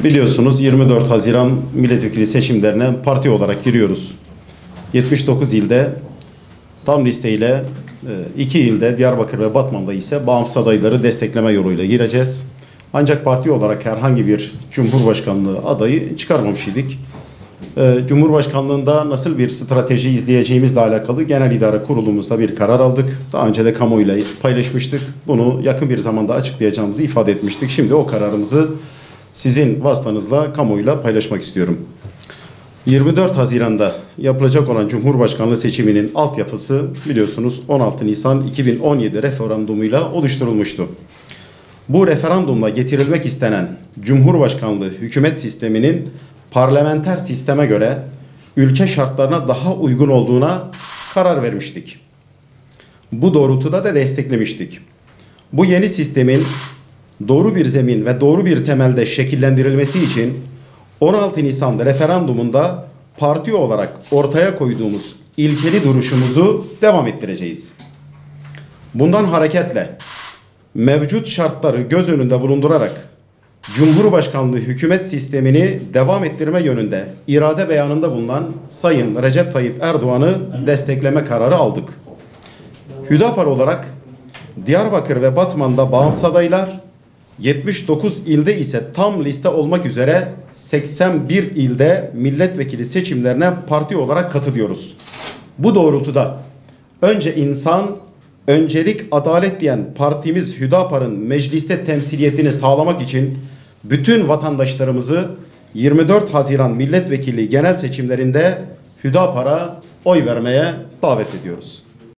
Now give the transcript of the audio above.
Biliyorsunuz 24 Haziran milletvekili seçimlerine parti olarak giriyoruz. 79 ilde tam listeyle 2 ilde Diyarbakır ve Batman'da ise bağımsız adayları destekleme yoluyla gireceğiz. Ancak parti olarak herhangi bir Cumhurbaşkanlığı adayı çıkarmamış idik. Cumhurbaşkanlığında nasıl bir strateji izleyeceğimizle alakalı Genel İdare Kurulumuzda bir karar aldık. Daha önce de kamuoyuyla paylaşmıştık. Bunu yakın bir zamanda açıklayacağımızı ifade etmiştik. Şimdi o kararımızı sizin vasıtanızla kamuoyuyla paylaşmak istiyorum. 24 Haziran'da yapılacak olan Cumhurbaşkanlığı seçiminin altyapısı biliyorsunuz 16 Nisan 2017 referandumuyla oluşturulmuştu. Bu referandumla getirilmek istenen Cumhurbaşkanlığı hükümet sisteminin parlamenter sisteme göre ülke şartlarına daha uygun olduğuna karar vermiştik. Bu doğrultuda da desteklemiştik. Bu yeni sistemin doğru bir zemin ve doğru bir temelde şekillendirilmesi için 16 Nisan referandumunda parti olarak ortaya koyduğumuz ilkeli duruşumuzu devam ettireceğiz. Bundan hareketle mevcut şartları göz önünde bulundurarak Cumhurbaşkanlığı hükümet sistemini devam ettirme yönünde irade beyanında bulunan Sayın Recep Tayyip Erdoğan'ı destekleme kararı aldık. Hüdapar olarak Diyarbakır ve Batman'da bağımsız adaylar, 79 ilde ise tam liste olmak üzere 81 ilde milletvekili seçimlerine parti olarak katılıyoruz. Bu doğrultuda önce insan, öncelik adalet diyen partimiz Hüdapar'ın mecliste temsiliyetini sağlamak için bütün vatandaşlarımızı 24 Haziran milletvekili genel seçimlerinde Hüdapar'a oy vermeye davet ediyoruz.